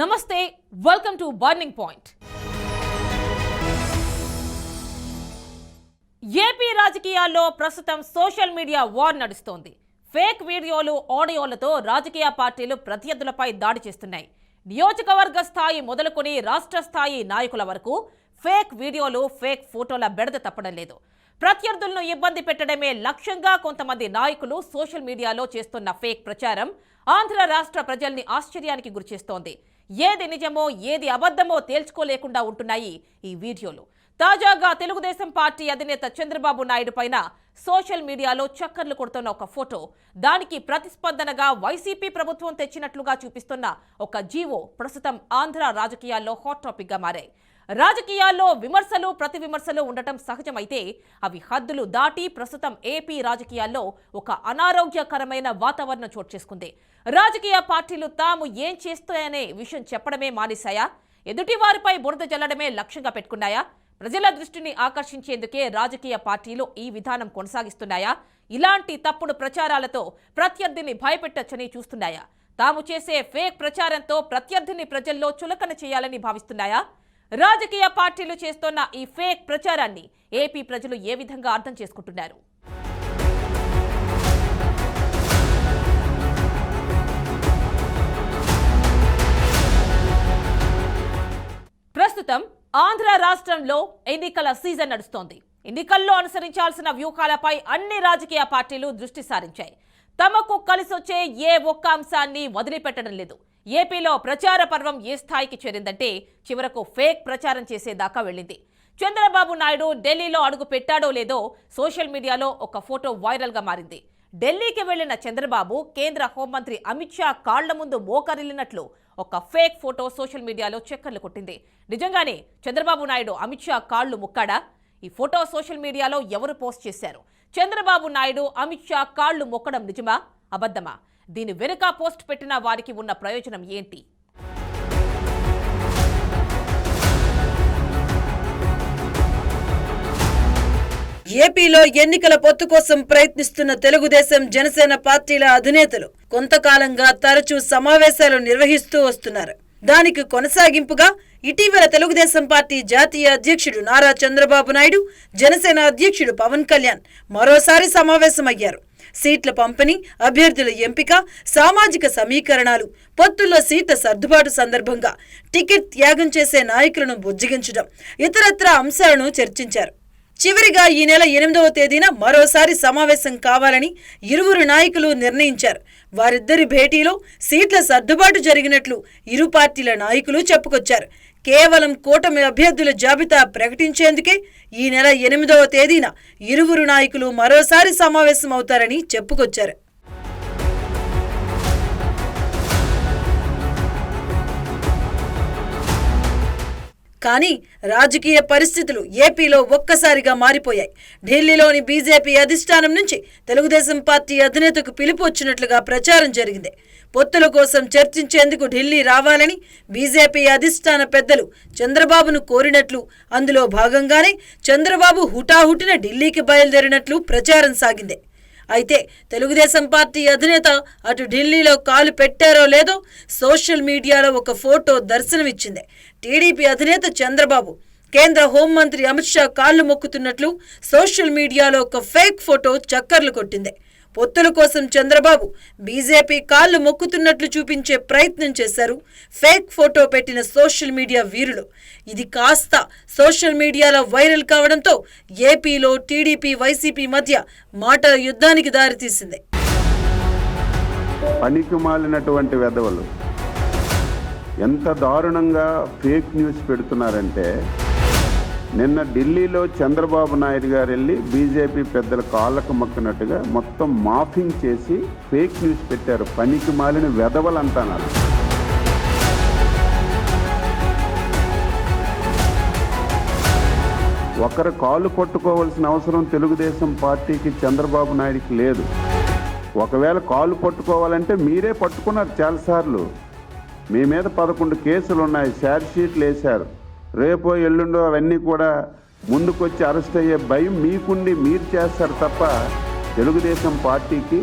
నమస్తే welcome to burning point. AP రాజకీయాల్లో ప్రస్తుతం సోషల్ మీడియా వార్ నడుస్తోంది. ఫేక్ వీడియోలు, ఆడియోలతో రాజకీయ పార్టీలు ప్రత్యర్థులపై దాడి చేస్తున్నాయి. నియోజకవర్గ స్థాయి మొదలుకొని రాష్ట్ర స్థాయి నాయకుల వరకు ఫేక్ వీడియోలు, ఫేక్ ఫోటోల బెడద తప్పడం లేదు. ప్రత్యర్థులను ఇబ్బంది పెట్టడమే లక్ష్యంగా కొంతమంది నాయకులు సోషల్ మీడియాలో చేస్తున్న ఫేక్ ప్రచారం ఆంధ్ర రాష్ట్ర ప్రజల్ని ఆశ్చర్యానికి గురిచేస్తోంది. ఏది నిజమో ఏది అబద్ధమో తేల్చుకోలేకుండా ఉంటున్నాయి ఈ వీడియోలు. తాజాగా తెలుగుదేశం పార్టీ అధినేత చంద్రబాబు నాయుడు పైన సోషల్ మీడియాలో చక్కర్లు కొడుతున్న ఒక ఫోటో, దానికి ప్రతిస్పందనగా వైసీపీ ప్రభుత్వం తెచ్చినట్లుగా చూపిస్తున్న ఒక జీవో ప్రస్తుతం ఆంధ్ర రాజకీయాల్లో హాట్ టాపిక్ గా మారాయి. రాజకీయాల్లో విమర్శలు, ప్రతి విమర్శలు ఉండటం సహజమైతే అవి హద్దులు దాటి ప్రస్తుతం ఏపీ రాజకీయాల్లో ఒక అనారోగ్యకరమైన వాతావరణం చోటు చేసుకుంది. రాజకీయ పార్టీలు తాము ఏం చేస్తాయనే విషయం చెప్పడమే మానేశాయా? ఎదుటి వారిపై బురద జల్లడమే లక్ష్యంగా పెట్టుకున్నాయా? ప్రజల దృష్టిని ఆకర్షించేందుకే రాజకీయ పార్టీలు ఈ విధానం కొనసాగిస్తున్నాయా? ఇలాంటి తప్పుడు ప్రచారాలతో ప్రత్యర్థిని భయపెట్టొచ్చని చూస్తున్నాయా? తాము చేసే ఫేక్ ప్రచారంతో ప్రత్యర్థిని ప్రజల్లో చులకన చేయాలని భావిస్తున్నాయా? రాజకీయ పార్టీలు చేస్తున్న ఈ ఫేక్ ప్రచారాన్ని ఏపీ ప్రజలు ఏ విధంగా అర్థం చేసుకుంటున్నారు? ప్రస్తుతం ఆంధ్ర రాష్ట్రంలో ఎన్నికల సీజన్ నడుస్తోంది. ఎన్నికల్లో అనుసరించాల్సిన వ్యూహాలపై అన్ని రాజకీయ పార్టీలు దృష్టి సారించాయి. తమకు కలిసొచ్చే ఏ ఒక్క అంశాన్ని వదిలిపెట్టడం లేదు. ఏపీలో ప్రచార పర్వం ఏ స్థాయికి చేరిందంటే చివరకు ఫేక్ ప్రచారం చేసేదాకా వెళ్ళింది. చంద్రబాబు నాయుడు ఢిల్లీలో అడుగు పెట్టాడో లేదో సోషల్ మీడియాలో ఒక ఫోటో వైరల్ గా మారింది. ఢిల్లీకి వెళ్లిన చంద్రబాబు కేంద్ర హోంమంత్రి అమిత్ షా కాళ్ల ముందు మోకరిల్లినట్లు ఒక ఫేక్ ఫోటో సోషల్ మీడియాలో చక్కర్లు కొట్టింది. నిజంగానే చంద్రబాబు నాయుడు అమిత్ షా కాళ్లు ముక్కాడా? ఈ ఫోటో సోషల్ మీడియాలో ఎవరు పోస్ట్ చేశారు? చంద్రబాబు నాయుడు అమిత్ షా కాళ్లు మొక్కడం నిజమా, అబద్ధమా? దీని వెనుక పోస్ట్ పెట్టిన వారికి ఉన్న ప్రయోజనం ఏంటి? ఏపీలో ఎన్నికల పొత్తు కోసం ప్రయత్నిస్తున్న తెలుగుదేశం, జనసేన పార్టీల అధినేతలు కొంతకాలంగా తరచూ సమావేశాలు నిర్వహిస్తూ వస్తున్నారు. దానికి కొనసాగింపుగా ఇటీవల తెలుగుదేశం పార్టీ జాతీయ అధ్యక్షుడు నారా చంద్రబాబు నాయుడు, జనసేన అధ్యక్షుడు పవన్ కళ్యాణ్ మరోసారి సమావేశమయ్యారు. సీట్ల పంపిణీ, అభ్యర్థుల ఎంపిక, సామాజిక సమీకరణాలు, పొత్తుల్లో సీట్ల సర్దుబాటు సందర్భంగా టికెట్ త్యాగం చేసే నాయకులను బుజ్జగించడం, ఇతరత్రా అంశాలను చర్చించారు. చివరిగా ఈ నెల 8వ తేదీన మరోసారి సమావేశం కావాలని ఇరువురు నాయకులు నిర్ణయించారు. వారిద్దరి భేటీలో సీట్ల సర్దుబాటు జరిగినట్లు ఇరు పార్టీల నాయకులు చెప్పుకొచ్చారు. కేవలం కూటమి అభ్యర్థుల జాబితా ప్రకటించేందుకే ఈ నెల 8వ తేదీన ఇరువురు నాయకులు మరోసారి సమావేశమవుతారని చెప్పుకొచ్చారు. కానీ రాజకీయ పరిస్థితులు ఏపీలో ఒక్కసారిగా మారిపోయాయి. ఢిల్లీలోని బీజేపీ అధిష్టానం నుంచి తెలుగుదేశం పార్టీ అధినేతకు పిలుపు వచ్చినట్లుగా ప్రచారం జరిగింది. పొత్తుల కోసం చర్చించేందుకు ఢిల్లీ రావాలని బీజేపీ అధిష్టాన పెద్దలు చంద్రబాబును కోరినట్లు, అందులో భాగంగానే చంద్రబాబు హుటాహుటిన ఢిల్లీకి బయలుదేరినట్లు ప్రచారం సాగింది. అయితే తెలుగుదేశం పార్టీ అధినేత అటు ఢిల్లీలో కాలు పెట్టారో లేదో సోషల్ మీడియాలో ఒక ఫోటో దర్శనమిచ్చింది. టీడీపీ అధినేత చంద్రబాబు కేంద్ర హోంమంత్రి అమిత్ షా కాళ్లు మొక్కుతున్నట్లు సోషల్ మీడియాలో ఒక ఫేక్ ఫోటో చక్కర్లు కొట్టింది. పొత్తుల కోసం చంద్రబాబు బీజేపీ కాళ్లు మొక్కుతున్నట్లు చూపించే ప్రయత్నం చేశారు ఫేక్ ఫోటో పెట్టిన సోషల్ మీడియా వీరులు. ఇది కాస్త సోషల్ మీడియాలో వైరల్ కావడంతో ఏపీలో టీడీపీ, వైసీపీ మధ్య మాటల యుద్ధానికి దారితీసింది. పనికి మాలినటువంటి వెధవలు ఎంత దారుణంగా ఫేక్ న్యూస్ పెడుతున్నారంటే, నిన్న ఢిల్లీలో చంద్రబాబు నాయుడు గారు వెళ్ళి బీజేపీ పెద్దల కాళ్ళకు మొక్కినట్టుగా మొత్తం మాఫింగ్ చేసి ఫేక్ న్యూస్ పెట్టారు. పనికి మాలిన వెధవలు అంటున్నారు. ఒకరు కాలు పట్టుకోవాల్సిన అవసరం తెలుగుదేశం పార్టీకి, చంద్రబాబు నాయుడికి లేదు. ఒకవేళ కాలు పట్టుకోవాలంటే మీరే పట్టుకున్నారు చాలాసార్లు. మీ మీద 11 కేసులు ఉన్నాయి, ఛార్జ్ షీట్లు వేశారు. రేపో ఎల్లుండో అవన్నీ కూడా ముందుకొచ్చి అరెస్ట్ అయ్యే భయం మీకుండి మీరు చేస్తారు తప్ప తెలుగుదేశం పార్టీకి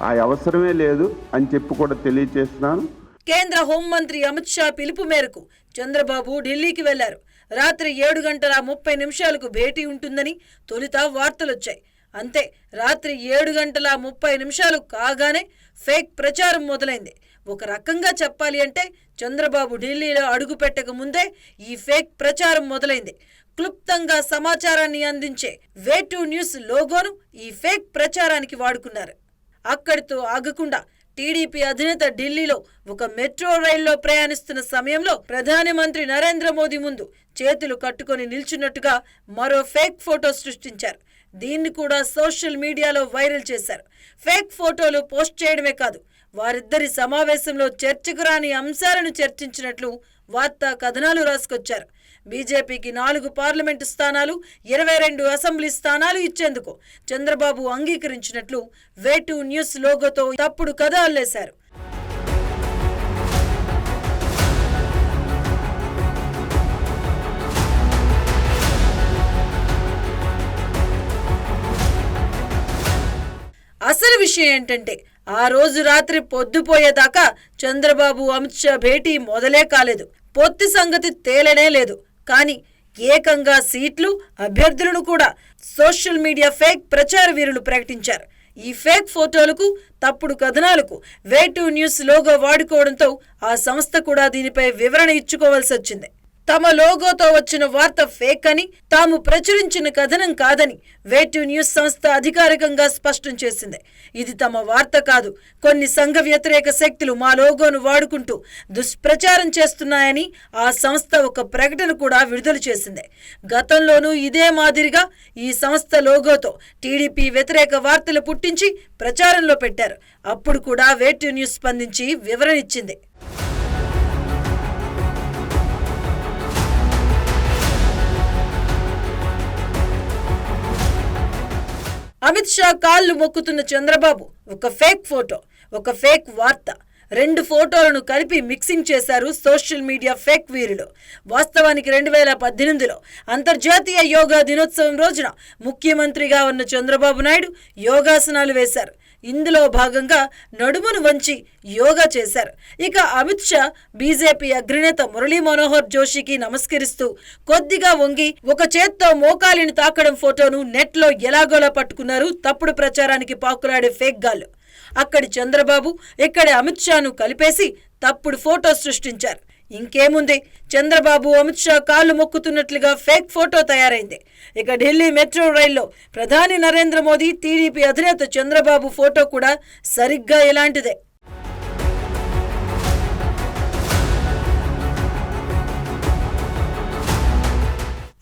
ఆ అవసరమే లేదు అని చెప్పి కూడా తెలియజేస్తున్నాను. కేంద్ర హోంమంత్రి అమిత్ షా పిలుపు మేరకు చంద్రబాబు ఢిల్లీకి వెళ్లారు. రాత్రి 7:30 భేటీ ఉంటుందని తొలుత వార్తలొచ్చాయి. అంతే, రాత్రి 7:30 కాగానే ఫేక్ ప్రచారం మొదలైంది. ఒక రకంగా చెప్పాలి అంటే చంద్రబాబు ఢిల్లీలో అడుగు పెట్టక ముందే ఈ ఫేక్ ప్రచారం మొదలైంది. క్లుప్తంగా సమాచారాన్ని అందించే వే2 న్యూస్ లోగోను ఈ ఫేక్ ప్రచారానికి వాడుకున్నారు. అక్కడితో ఆగకుండా టీడీపీ అధినేత ఢిల్లీలో ఒక మెట్రో రైల్లో ప్రయాణిస్తున్న సమయంలో ప్రధానమంత్రి నరేంద్ర మోదీ ముందు చేతులు కట్టుకొని నిల్చున్నట్టుగా మరో ఫేక్ ఫోటో సృష్టించారు. దీన్ని కూడా సోషల్ మీడియాలో వైరల్ చేశారు. ఫేక్ ఫోటోలు పోస్ట్ చేయడమే కాదు, వారిద్దరి సమావేశంలో చర్చకు రాని అంశాలను చర్చించినట్లు వార్తా కథనాలు రాసుకొచ్చారు. బీజేపీకి 4 పార్లమెంటు స్థానాలు, 22 అసెంబ్లీ స్థానాలు ఇచ్చేందుకు చంద్రబాబు అంగీకరించినట్లు వే2 న్యూస్ లోగోతో తప్పుడు కథ అల్లేశారు. అసలు విషయం ఏంటంటే ఆ రోజు రాత్రి పొద్దుపోయేదాకా చంద్రబాబు అమిత్ షా భేటీ మొదలే కాలేదు. పొత్తి సంగతి తేలనే లేదు. కానీ ఏకంగా సీట్లు, అభ్యర్థులను కూడా సోషల్ మీడియా ఫేక్ ప్రచార వీరులు ప్రకటించారు. ఈ ఫేక్ ఫోటోలకు, తప్పుడు కథనాలకు వే2 న్యూస్ లోగో వాడుకోవడంతో ఆ సంస్థ కూడా దీనిపై వివరణ ఇచ్చుకోవాల్సి వచ్చింది. తమ లోగోతో వచ్చిన వార్త ఫేక్ అని, తాము ప్రచురించిన కథనం కాదని వే2 న్యూస్ సంస్థ అధికారికంగా స్పష్టం చేసింది. ఇది తమ వార్త కాదు, కొన్ని సంఘ వ్యతిరేక శక్తులు మా లోగోను వాడుకుంటూ దుష్ప్రచారం చేస్తున్నాయని ఆ సంస్థ ఒక ప్రకటన కూడా విడుదల చేసింది. గతంలోనూ ఇదే మాదిరిగా ఈ సంస్థ లోగోతో టీడీపీ వ్యతిరేక వార్తలు పుట్టించి ప్రచారంలో పెట్టారు. అప్పుడు కూడా వే2 న్యూస్ స్పందించి వివరణ ఇచ్చింది. అమిత్ షా కాళ్లు మొక్కుతున్న చంద్రబాబు ఒక ఫేక్ ఫోటో, ఒక ఫేక్ వార్త, 2 ఫోటోలను కలిపి మిక్సింగ్ చేశారు సోషల్ మీడియా ఫేక్ వీరులు. వాస్తవానికి 2018లో అంతర్జాతీయ యోగా దినోత్సవం రోజున ముఖ్యమంత్రిగా ఉన్న చంద్రబాబు నాయుడు యోగాసనాలు వేశారు. ఇందులో భాగంగా నడుమును వంచి యోగా చేశారు. ఇక అమిత్ షా బీజేపీ అగ్రనేత మురళీ మనోహర్ జోషికి నమస్కరిస్తూ కొద్దిగా వంగి ఒక చేత్తో మోకాలిని తాకడం ఫోటోను నెట్లో ఎలాగోలా పట్టుకున్నారు తప్పుడు ప్రచారానికి పాకులాడే ఫేక్ గాళ్ళు. అక్కడి చంద్రబాబు, ఇక్కడి అమిత్ షాను కలిపేసి తప్పుడు ఫోటో సృష్టించారు. ఇంకేముంది, చంద్రబాబు అమిత్ షా కాళ్లు మొక్కుతున్నట్లుగా ఫేక్ ఫోటో తయారైంది. ఇక ఢిల్లీ మెట్రో రైల్లో ప్రధాని నరేంద్ర మోదీ, టీడీపీ అధినేత చంద్రబాబు ఫోటో కూడా సరిగ్గా ఇలాంటిదే.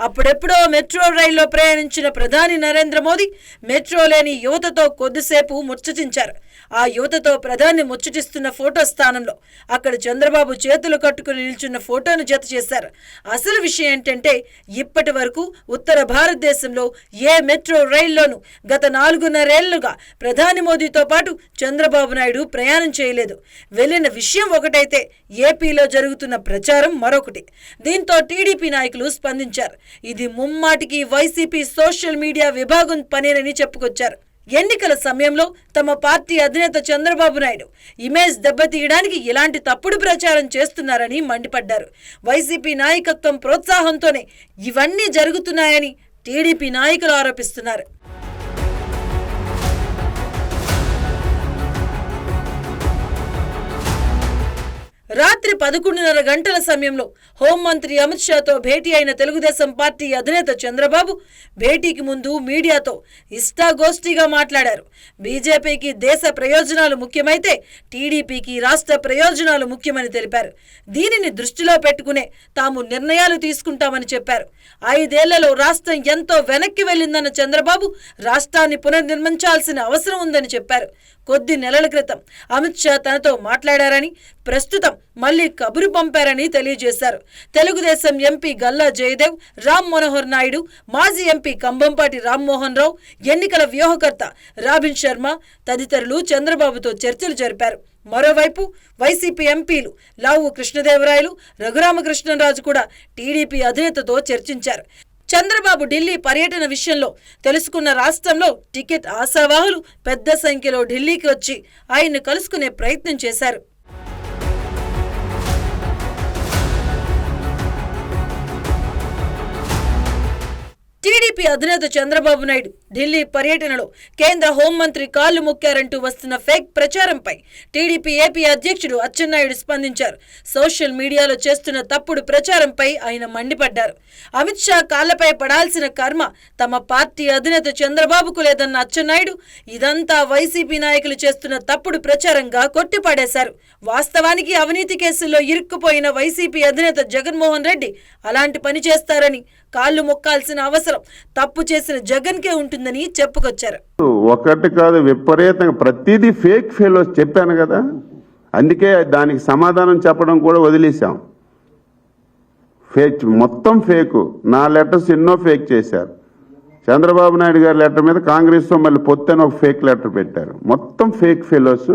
అప్పుడెప్పుడో మెట్రో రైల్లో ప్రయాణించిన ప్రధాని నరేంద్ర మోదీ మెట్రో లేని యువతతో కొద్దిసేపు ముచ్చటించారు. ఆ యువతతో ప్రధాని ముచ్చటిస్తున్న ఫోటో స్థానంలో అక్కడ చంద్రబాబు చేతులు కట్టుకుని నిల్చున్న ఫోటోను జత చేశారు. అసలు విషయం ఏంటంటే ఇప్పటి వరకు ఉత్తర భారతదేశంలో ఏ మెట్రో రైల్లోనూ గత 4.5 ఏళ్లుగా ప్రధాని మోదీతో పాటు చంద్రబాబు నాయుడు ప్రయాణం చేయలేదు. వెళ్లిన విషయం ఒకటైతే ఏపీలో జరుగుతున్న ప్రచారం మరొకటి. దీంతో టీడీపీ నాయకులు స్పందించారు. ఇది ముమ్మాటికి వైసీపీ సోషల్ మీడియా విభాగం పనేనని చెప్పుకొచ్చారు. ఎన్నికల సమయంలో తమ పార్టీ అధినేత చంద్రబాబు నాయుడు ఇమేజ్ దెబ్బతీయడానికి ఇలాంటి తప్పుడు ప్రచారం చేస్తున్నారని మండిపడ్డారు. వైసీపీ నాయకత్వం ప్రోత్సాహంతోనే ఇవన్నీ జరుగుతున్నాయని టీడీపీ నాయకులు ఆరోపిస్తున్నారు. రాత్రి 11:30 గంటల సమయంలో హోంమంత్రి అమిత్ షాతో భేటీ అయిన తెలుగుదేశం పార్టీ అధినేత చంద్రబాబు భేటీకి ముందు మీడియాతో ఇష్టాగోష్ఠిగా మాట్లాడారు. బీజేపీకి దేశ ప్రయోజనాలు ముఖ్యమైతే టీడీపీకి రాష్ట్ర ప్రయోజనాలు ముఖ్యమని తెలిపారు. దీనిని దృష్టిలో పెట్టుకునే తాము నిర్ణయాలు తీసుకుంటామని చెప్పారు. 5 ఏళ్లలో రాష్ట్రం ఎంతో వెనక్కి వెళ్లిందన్న చంద్రబాబు రాష్ట్రాన్ని పునర్నిర్మించాల్సిన అవసరం ఉందని చెప్పారు. కొద్ది నెలల క్రితం అమిత్ షా తనతో మాట్లాడారని, ప్రస్తుతం మళ్లీ కబురు పంపారని తెలియజేశారు. తెలుగుదేశం ఎంపీ గల్లా జయదేవ్, రామ్ మనోహర్ నాయుడు, మాజీ ఎంపీ కంభంపాటి రామ్మోహన్ రావు, ఎన్నికల వ్యూహకర్త రాబిన్ శర్మ తదితరులు చంద్రబాబుతో చర్చలు జరిపారు. మరోవైపు వైసీపీ ఎంపీలు లావు కృష్ణదేవరాయలు, రఘురామకృష్ణరాజు కూడా టీడీపీ అధినేతతో చర్చించారు. చంద్రబాబు ఢిల్లీ పర్యటన విషయంలో తెలుసుకున్న రాష్ట్రంలో టికెట్ ఆశావాహులు పెద్ద సంఖ్యలో ఢిల్లీకి వచ్చి ఆయన్ను కలుసుకునే ప్రయత్నం చేశారు. టీడీపీ అధినేత చంద్రబాబు నాయుడు ఢిల్లీ పర్యటనలో కేంద్ర హోంమంత్రి కాళ్లు మొక్కారంటూ వస్తున్న ఫేక్ ప్రచారంపై టీడీపీ ఏపీ అధ్యక్షుడు అచ్చెన్నాయుడు స్పందించారు. సోషల్ మీడియాలో చేస్తున్న తప్పుడు ప్రచారంపై ఆయన మండిపడ్డారు. అమిత్ షా కాళ్లపై పడాల్సిన కర్మ తమ పార్టీ అధినేత చంద్రబాబుకు లేదన్న అచ్చెన్నాయుడు ఇదంతా వైసీపీ నాయకులు చేస్తున్న తప్పుడు ప్రచారంగా కొట్టిపడేశారు. వాస్తవానికి అవినీతి కేసుల్లో ఇరుక్కుపోయిన వైసీపీ అధినేత జగన్మోహన్ రెడ్డి అలాంటి పని చేస్తారని, కాళ్లు మొక్కాల్సిన అవసరం తప్పు చేసిన జగన్కే ఉంటుందని చెప్పుకొచ్చారు. ఒకటి కాదు, విపరీతంగా ప్రతిదీ ఫేక్ ఫెలోస్ చెప్పాను కదా, అందుకే దానికి సమాధానం చెప్పడం కూడా వదిలేశాం. ఫేక్ మొత్తం ఫేకు. నా లెటర్స్ ఎన్నో ఫేక్ చేశారు. చంద్రబాబు నాయుడు గారి లెటర్ మీద కాంగ్రెస్తో మళ్ళీ పొత్తని ఒక ఫేక్ లెటర్ పెట్టారు. మొత్తం ఫేక్ ఫెలోస్.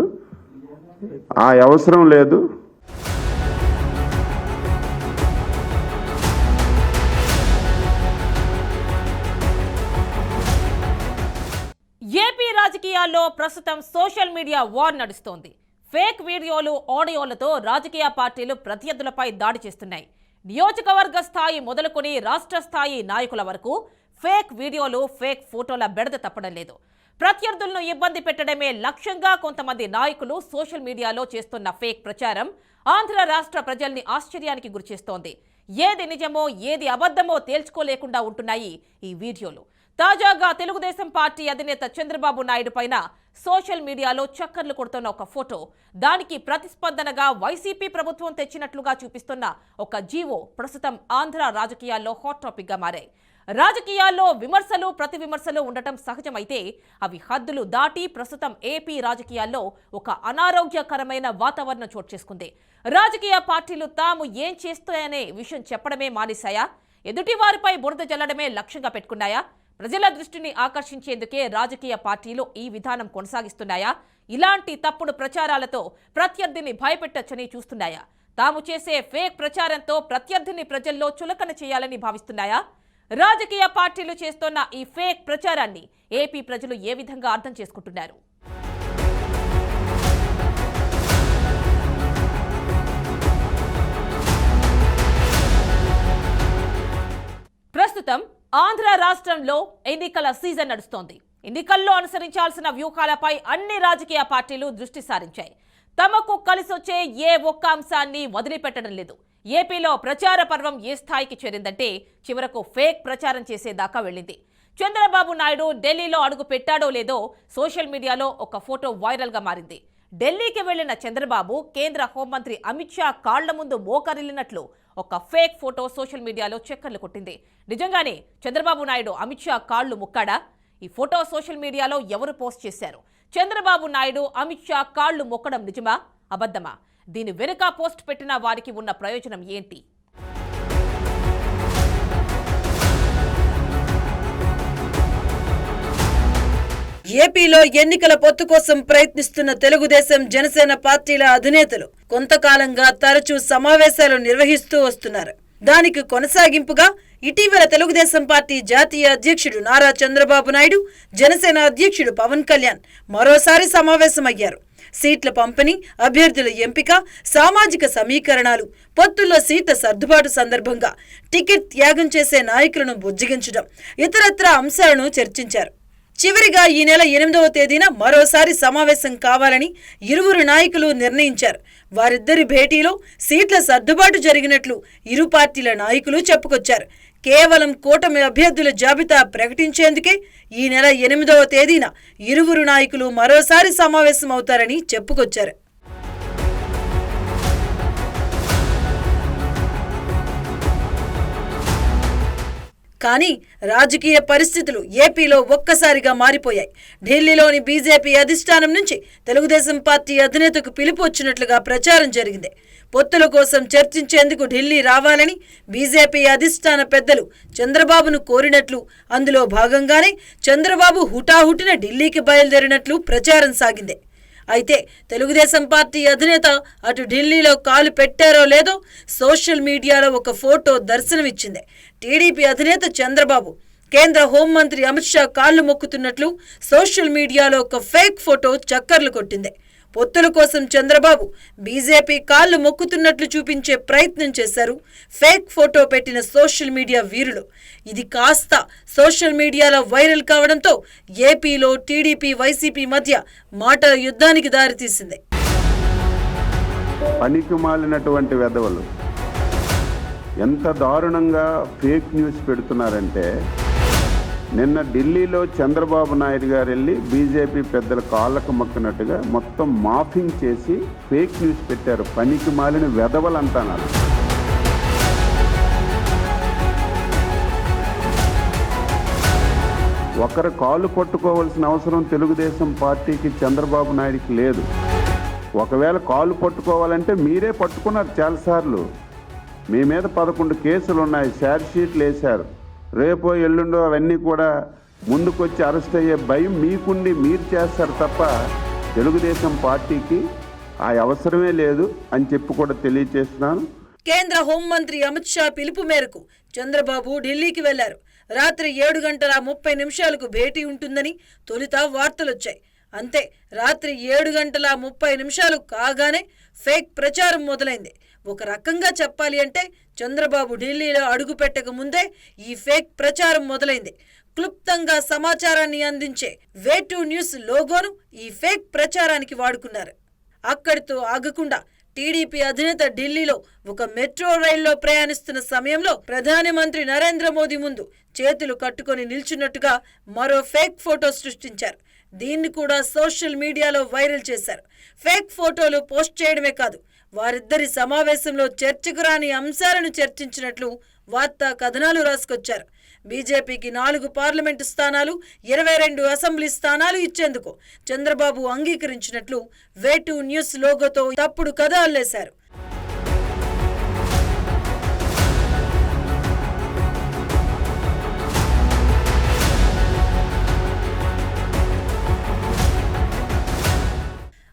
ఆ అవసరం లేదు. ఏపీ రాజకీయాల్లో ప్రస్తుతం సోషల్ మీడియా వార్ నడుస్తోంది. ఫేక్ వీడియోలు, ఆడియోలతో రాజకీయ పార్టీలు ప్రత్యర్థులపై దాడి చేస్తున్నాయి. నియోజకవర్గ స్థాయి మొదలుకొని రాష్ట్ర స్థాయి నాయకుల వరకు ఫేక్ వీడియోలు, ఫేక్ ఫోటోల బెడద తప్పడం లేదు. ప్రత్యర్థులను ఇబ్బంది పెట్టడమే లక్ష్యంగా కొంతమంది నాయకులు సోషల్ మీడియాలో చేస్తున్న ఫేక్ ప్రచారం ఆంధ్ర రాష్ట్ర ప్రజల్ని ఆశ్చర్యానికి గురిచేస్తోంది. ఏది నిజమో ఏది అబద్ధమో తేల్చుకోలేకుండా ఉంటున్నాయి ఈ వీడియోలు. తాజాగా తెలుగుదేశం పార్టీ అధినేత చంద్రబాబు నాయుడు పైన సోషల్ మీడియాలో చక్కర్లు కొడుతున్న ఒక ఫోటో, దానికి ప్రతిస్పందనగా వైసీపీ ప్రభుత్వం తెచ్చినట్లుగా చూపిస్తున్న ఒక జీవో ప్రస్తుతం ఆంధ్ర రాజకీయాల్లో హాట్ టాపిక్ గా మారాయి. రాజకీయాల్లో విమర్శలు, ప్రతి విమర్శలు ఉండటం సహజమైతే అవి హద్దులు దాటి ప్రస్తుతం ఏపీ రాజకీయాల్లో ఒక అనారోగ్యకరమైన వాతావరణం చోటు చేసుకుంది. రాజకీయ పార్టీలు తాము ఏం చేస్తాయనే విషయం చెప్పడమే మానేశాయా? ఎదుటి వారిపై బురద జల్లడమే లక్ష్యంగా పెట్టుకున్నాయా? ప్రజల దృష్టిని ఆకర్షించేందుకే రాజకీయ పార్టీలు ఈ విధానం కొనసాగిస్తున్నాయా? ఇలాంటి తప్పుడు ప్రచారాలతో ప్రత్యర్థిని భయపెట్టొచ్చని చూస్తున్నాయా? తాము చేసే ఫేక్ ప్రచారంతో ప్రత్యర్థిని ప్రజల్లో చులకన చేయాలని భావిస్తున్నాయా? రాజకీయ పార్టీలు చేస్తున్న ఈ ఫేక్ ప్రచారాన్ని ఏపీ ప్రజలు ఏ విధంగా అర్థం చేసుకుంటున్నారు? ప్రస్తుతం ఆంధ్ర రాష్ట్రంలో ఎన్నికల సీజన్ నడుస్తోంది. ఎన్నికల్లో అనుసరించాల్సిన వ్యూహాలపై అన్ని రాజకీయ పార్టీలు దృష్టి సారించాయి. తమకు కలిసొచ్చే ఏ ఒక్క అంశాన్ని వదిలిపెట్టడం లేదు. ఏపీలో ప్రచార పర్వం ఏ స్థాయికి చేరిందంటే చివరకు ఫేక్ ప్రచారం చేసేదాకా వెళ్ళింది. చంద్రబాబు నాయుడు ఢిల్లీలో అడుగు పెట్టాడో లేదో సోషల్ మీడియాలో ఒక ఫోటో వైరల్గా మారింది. ఢిల్లీకి వెళ్లిన చంద్రబాబు కేంద్ర హోంమంత్రి అమిత్ షా కాళ్ల ముందు మోకరిల్లినట్లు ఒక ఫేక్ ఫోటో సోషల్ మీడియాలో చక్కర్లు కొట్టింది. నిజంగానే చంద్రబాబు నాయుడు అమిత్ షా కాళ్లు మొక్కాడా? ఈ ఫోటో సోషల్ మీడియాలో ఎవరు పోస్ట్ చేశారు? చంద్రబాబు నాయుడు అమిత్ షా కాళ్లు మొక్కడం నిజమా, అబద్ధమా? దీని వెనుక పోస్ట్ పెట్టిన వారికి ఉన్న ప్రయోజనం ఏంటి? ఏపీలో ఎన్నికల పొత్తు కోసం ప్రయత్నిస్తున్న తెలుగుదేశం, జనసేన పార్టీల అధినేతలు కొంతకాలంగా తరచూ సమావేశాలు నిర్వహిస్తూ వస్తున్నారు. దానికి కొనసాగింపుగా ఇటీవల తెలుగుదేశం పార్టీ జాతీయ అధ్యక్షుడు నారా చంద్రబాబు నాయుడు, జనసేన అధ్యక్షుడు పవన్ కళ్యాణ్ మరోసారి సమావేశమయ్యారు. సీట్ల పంపిణీ, అభ్యర్థుల ఎంపిక, సామాజిక సమీకరణాలు, పొత్తుల్లో సీట్ల సర్దుబాటు సందర్భంగా టికెట్ త్యాగం చేసే నాయకులను బుజ్జగించడం, ఇతరత్రా అంశాలను చర్చించారు. చివరిగా ఈ నెల 8వ తేదీన మరోసారి సమావేశం కావాలని ఇరువురు నాయకులు నిర్ణయించారు. వారిద్దరి భేటీలో సీట్ల సర్దుబాటు జరిగినట్లు ఇరు పార్టీల నాయకులు చెప్పుకొచ్చారు. కేవలం కూటమి అభ్యర్థుల జాబితా ప్రకటించేందుకే ఈ నెల 8వ తేదీన ఇరువురు నాయకులు మరోసారి సమావేశం అవుతారని చెప్పుకొచ్చారు. కానీ రాజకీయ పరిస్థితులు ఏపీలో ఒక్కసారిగా మారిపోయాయి. ఢిల్లీలోని బీజేపీ అధిష్టానం నుంచి తెలుగుదేశం పార్టీ అధినేతకు పిలుపు వచ్చినట్లుగా ప్రచారం జరిగింది. పొత్తుల కోసం చర్చించేందుకు ఢిల్లీ రావాలని బీజేపీ అధిష్టాన పెద్దలు చంద్రబాబును కోరినట్లు, అందులో భాగంగానే చంద్రబాబు హుటాహుటిన ఢిల్లీకి బయలుదేరినట్లు ప్రచారం సాగింది. అయితే తెలుగుదేశం పార్టీ అధినేత అటు ఢిల్లీలో కాలు పెట్టారో లేదో సోషల్ మీడియాలో ఒక ఫోటో దర్శనమిచ్చింది. టీడీపీ అధినేత చంద్రబాబు కేంద్ర హోంమంత్రి అమిత్ షా కాళ్లు మొక్కుతున్నట్లు సోషల్ మీడియాలో ఒక ఫేక్ ఫోటో చక్కర్లు కొట్టింది. పొత్తుల కోసం చంద్రబాబు బీజేపీ కాళ్లు మొక్కుతున్నట్లు చూపించే ప్రయత్నం చేశారు ఫేక్ ఫోటో పెట్టిన సోషల్ మీడియా వీరులు. ఇది కాస్త సోషల్ మీడియాలో వైరల్ కావడంతో ఏపీలో టీడీపీ వైసీపీ మధ్య మాటల యుద్ధానికి దారితీసింది. పనికి మాలినటువంటి వెధవలు ఎంత దారుణంగా ఫేక్ న్యూస్ పెడుతున్నారంటే, నిన్న ఢిల్లీలో చంద్రబాబు నాయుడు గారు వెళ్ళి బీజేపీ పెద్దల కాళ్ళకు మొక్కినట్టుగా మొత్తం మాఫింగ్ చేసి ఫేక్ న్యూస్ పెట్టారు. పనికి మాలిన వెధవలు అంటున్నారు. ఒకరు కాలు పట్టుకోవాల్సిన అవసరం తెలుగుదేశం పార్టీకి చంద్రబాబు నాయుడికి లేదు. ఒకవేళ కాలు పట్టుకోవాలంటే మీరే పట్టుకున్నారు చాలాసార్లు. మీ మీద 11 కేసులు ఉన్నాయి, ఛార్జ్ షీట్లు వేశారు. రేపో ఎల్లుండో అవన్నీ కూడా ముందుకొచ్చి అరెస్ట్ అయ్యే భయం మీకుండి మీరు చేస్తారు తప్ప తెలుగుదేశం పార్టీకి ఆ అవసరమే లేదు అని చెప్పి కూడా తెలియజేస్తున్నాను. కేంద్ర హోంమంత్రి అమిత్ షా పిలుపు మేరకు చంద్రబాబు ఢిల్లీకి వెళ్లారు. రాత్రి 7:30 భేటీ ఉంటుందని తొలుత వార్తలొచ్చాయి. అంతే, రాత్రి 7:30 కాగానే ఫేక్ ప్రచారం మొదలైంది. ఒక రకంగా చెప్పాలి అంటే చంద్రబాబు ఢిల్లీలో అడుగు పెట్టక ముందే ఈ ఫేక్ ప్రచారం మొదలైంది. క్లుప్తంగా సమాచారాన్ని అందించే వే2 న్యూస్ లోగోను ఈ ఫేక్ ప్రచారానికి వాడుకున్నారు. అక్కడితో ఆగకుండా టీడీపీ అధినేత ఢిల్లీలో ఒక మెట్రో రైల్లో ప్రయాణిస్తున్న సమయంలో ప్రధానమంత్రి నరేంద్ర మోదీ ముందు చేతులు కట్టుకొని నిల్చున్నట్టుగా మరో ఫేక్ ఫోటో సృష్టించారు. దీన్ని కూడా సోషల్ మీడియాలో వైరల్ చేశారు. ఫేక్ ఫోటోలు పోస్ట్ చేయడమే కాదు, వారిద్దరి సమావేశంలో చర్చకు రాని అంశాలను చర్చించినట్లు వార్తా కథనాలు రాసుకొచ్చారు. బీజేపీకి 4 పార్లమెంటు స్థానాలు, 22 అసెంబ్లీ స్థానాలు ఇచ్చేందుకు చంద్రబాబు అంగీకరించినట్లు వే2 న్యూస్ లోగోతో తప్పుడు కథ అల్లేశారు.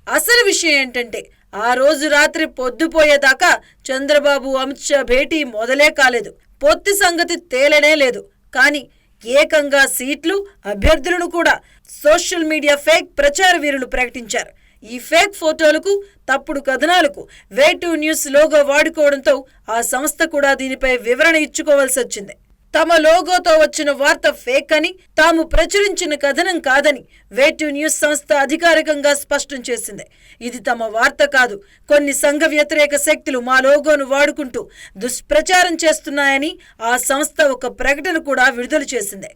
అసలు విషయం ఏంటంటే, ఆ రోజు రాత్రి పొద్దుపోయేదాకా చంద్రబాబు అమిత్ షా భేటీ మొదలే కాలేదు. పొత్తి సంగతి తేలనే లేదు. కానీ ఏకంగా సీట్లు, అభ్యర్థులను కూడా సోషల్ మీడియా ఫేక్ ప్రచార వీరులు ప్రకటించారు. ఈ ఫేక్ ఫోటోలకు, తప్పుడు కథనాలకు వే2 న్యూస్ లోగో వాడుకోవడంతో ఆ సంస్థ కూడా దీనిపై వివరణ ఇచ్చుకోవాల్సి వచ్చింది. తమ లోగోతో వచ్చిన వార్త ఫేక్ అని, తాము ప్రచురించిన కథనం కాదని వే2 న్యూస్ సంస్థ అధికారికంగా స్పష్టం చేసింది. ఇది తమ వార్త కాదు, కొన్ని సంఘ వ్యతిరేక శక్తులు మా లోగోను వాడుకుంటూ దుష్ప్రచారం చేస్తున్నాయని ఆ సంస్థ ఒక ప్రకటన కూడా విడుదల చేసింది.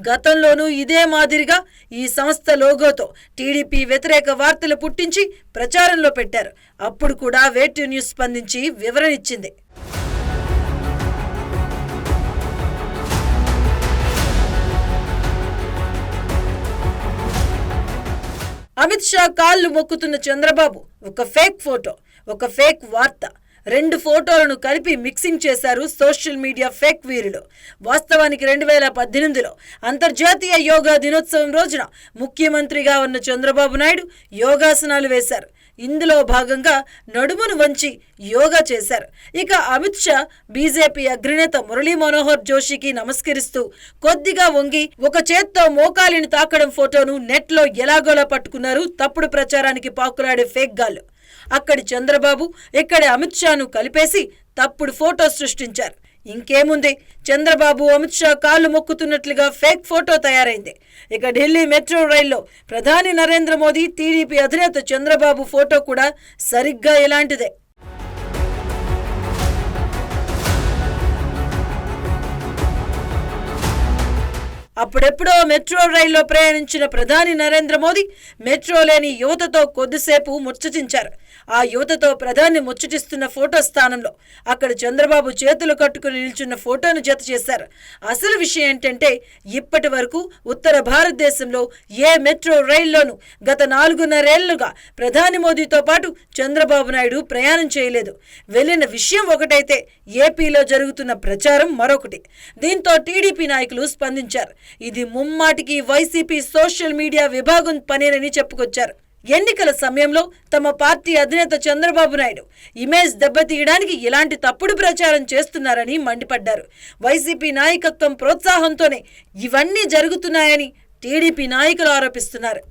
గతంలోనూ ఇదే మాదిరిగా ఈ సంస్థ లోగోతో టీడీపీ వ్యతిరేక వార్తలు పుట్టించి ప్రచారంలో పెట్టారు. అప్పుడు కూడా వే2 న్యూస్ స్పందించి వివరణ ఇచ్చింది. అమిత్ షా కాళ్లు మొక్కుతున్న చంద్రబాబు ఒక ఫేక్ ఫోటో, ఒక ఫేక్ వార్త, 2 ఫోటోలను కలిపి మిక్సింగ్ చేశారు సోషల్ మీడియా ఫేక్ వీరులు. వాస్తవానికి 2018లో అంతర్జాతీయ యోగా దినోత్సవం రోజున ముఖ్యమంత్రిగా ఉన్న చంద్రబాబు నాయుడు యోగాసనాలు వేశారు. ఇందులో భాగంగా నడుమును వంచి యోగా చేశారు. ఇక అమిత్ షా బీజేపీ అగ్రనేత మురళీ మనోహర్ జోషికి నమస్కరిస్తూ కొద్దిగా వంగి ఒక చేత్తో మోకాలిని తాకడం ఫోటోను నెట్లో ఎలాగోలా పట్టుకున్నారు తప్పుడు ప్రచారానికి పాకులాడే ఫేక్ గాళ్ళు. అక్కడి చంద్రబాబు, ఇక్కడి అమిత్ షాను కలిపేసి తప్పుడు ఫోటో సృష్టించారు. ఇంకేముంది, చంద్రబాబు అమిత్ షా కాళ్లు మొక్కుతున్నట్లుగా ఫేక్ ఫోటో తయారైంది. ఇక ఢిల్లీ మెట్రో రైల్లో ప్రధాని నరేంద్ర మోదీ, టీడీపీ అధినేత చంద్రబాబు ఫోటో కూడా సరిగ్గా ఇలాంటిదే. అప్పుడెప్పుడో మెట్రో రైల్లో ప్రయాణించిన ప్రధాని నరేంద్ర మోదీ మెట్రో లేని యువతతో కొద్దిసేపు ముచ్చటించారు. ఆ యువతతో ప్రధాని ముచ్చటిస్తున్న ఫోటో స్థానంలో అక్కడ చంద్రబాబు చేతులు కట్టుకుని నిల్చున్న ఫోటోను జత చేశారు. అసలు విషయం ఏంటంటే, ఇప్పటి వరకు ఉత్తర భారతదేశంలో ఏ మెట్రో రైల్లోనూ గత 4.5 ఏళ్లుగా ప్రధాని మోదీతో పాటు చంద్రబాబు నాయుడు ప్రయాణం చేయలేదు. వెళ్లిన విషయం ఒకటైతే ఏపీలో జరుగుతున్న ప్రచారం మరొకటి. దీంతో టీడీపీ నాయకులు స్పందించారు. ఇది ముమ్మాటికి వైసీపీ సోషల్ మీడియా విభాగం పనేనని చెప్పుకొచ్చారు. ఎన్నికల సమయంలో తమ పార్టీ అధినేత చంద్రబాబు నాయుడు ఇమేజ్ దెబ్బతీయడానికి ఇలాంటి తప్పుడు ప్రచారం చేస్తున్నారని మండిపడ్డారు. వైసీపీ నాయకత్వం ప్రోత్సాహంతోనే ఇవన్నీ జరుగుతున్నాయని టీడీపీ నాయకులు ఆరోపిస్తున్నారు.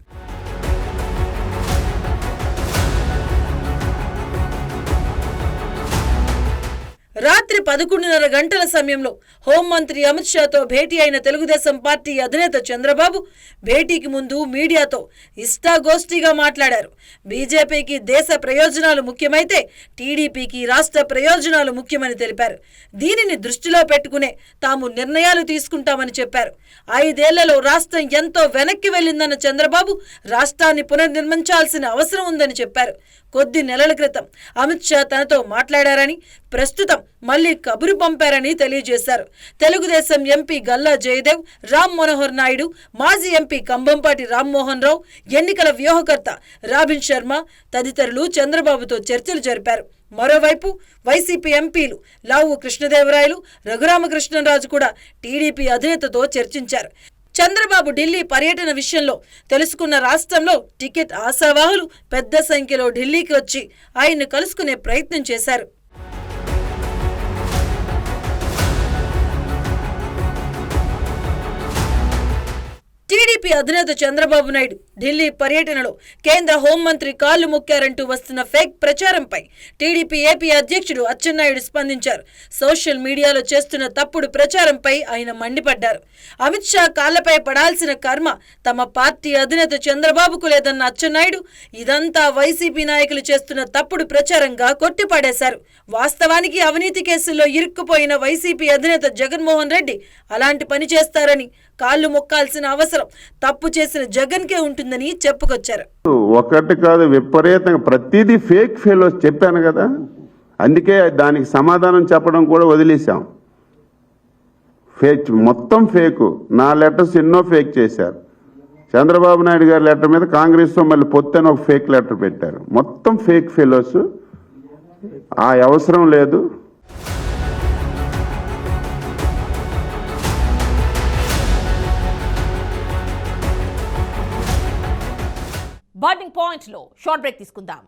రాత్రి 11:30 గంటల సమయంలో హోంమంత్రి అమిత్ షాతో భేటీ అయిన తెలుగుదేశం పార్టీ అధినేత చంద్రబాబు భేటీకి ముందు మీడియాతో ఇష్టాగోష్ఠిగా మాట్లాడారు. బీజేపీకి దేశ ప్రయోజనాలు ముఖ్యమైతే టీడీపీకి రాష్ట్ర ప్రయోజనాలు ముఖ్యమని తెలిపారు. దీనిని దృష్టిలో పెట్టుకునే తాము నిర్ణయాలు తీసుకుంటామని చెప్పారు. 5 ఏళ్లలో రాష్ట్రం ఎంతో వెనక్కి వెళ్లిందన్న చంద్రబాబు రాష్ట్రాన్ని పునర్నిర్మించాల్సిన అవసరం ఉందని చెప్పారు. కొద్ది నెలల క్రితం అమిత్ షా తనతో మాట్లాడారని, ప్రస్తుతం మళ్లీ కబురు పంపారని తెలియజేశారు. తెలుగుదేశం ఎంపీ గల్లా జయదేవ్, రామ్ మనోహర్ నాయుడు, మాజీ ఎంపీ కంభంపాటి రామ్మోహన్ రావు, ఎన్నికల వ్యూహకర్త రాబిన్ శర్మ తదితరులు చంద్రబాబుతో చర్చలు జరిపారు. మరోవైపు వైసీపీ ఎంపీలు లావు కృష్ణదేవరాయలు, రఘురామకృష్ణరాజు కూడా టీడీపీ అధినేతతో చర్చించారు. చంద్రబాబు ఢిల్లీ పర్యటన విషయంలో తెలుసుకున్న రాష్ట్రంలో టికెట్ ఆశావాహులు పెద్ద సంఖ్యలో ఢిల్లీకి వచ్చి ఆయన్ను కలుసుకునే ప్రయత్నం చేశారు. టీడీపీ అధినేత చంద్రబాబు నాయుడు ఢిల్లీ పర్యటనలో కేంద్ర హోంమంత్రి కాళ్లు మొక్కారంటూ వస్తున్న ఫేక్ ప్రచారంపై టీడీపీ ఏపీ అధ్యక్షుడు అచ్చెన్నాయుడు స్పందించారు. సోషల్ మీడియాలో చేస్తున్న తప్పుడు ప్రచారంపై ఆయన మండిపడ్డారు. అమిత్ షా కాళ్లపై పడాల్సిన కర్మ తమ పార్టీ అధినేత చంద్రబాబుకు లేదన్న అచ్చెన్నాయుడు ఇదంతా వైసీపీ నాయకులు చేస్తున్న తప్పుడు ప్రచారంగా కొట్టిపడేశారు. వాస్తవానికి అవినీతి కేసుల్లో ఇరుక్కుపోయిన వైసీపీ అధినేత జగన్మోహన్ రెడ్డి అలాంటి పని చేస్తారని, కాళ్లు మొక్కాల్సిన అవసరం తప్పు చేసిన జగన్కే ఉంటుందని చెప్పుకొచ్చారు. ఒకటి కాదు, విపరీతంగా ప్రతిదీ ఫేక్ ఫెలోస్ చెప్పాను కదా, అందుకే దానికి సమాధానం చెప్పడం కూడా వదిలేశాం. ఫేక్ మొత్తం ఫేకు. నా లెటర్స్ ఎన్నో ఫేక్ చేశారు. చంద్రబాబు నాయుడు గారి లెటర్ మీద కాంగ్రెస్ మళ్ళీ పొత్తని ఒక ఫేక్ లెటర్ పెట్టారు. మొత్తం ఫేక్ ఫెలోస్. ఆ అవసరం లేదు. బర్నింగ్ పాయింట్ లో షార్ట్ బ్రేక్ తీసుకుందాం.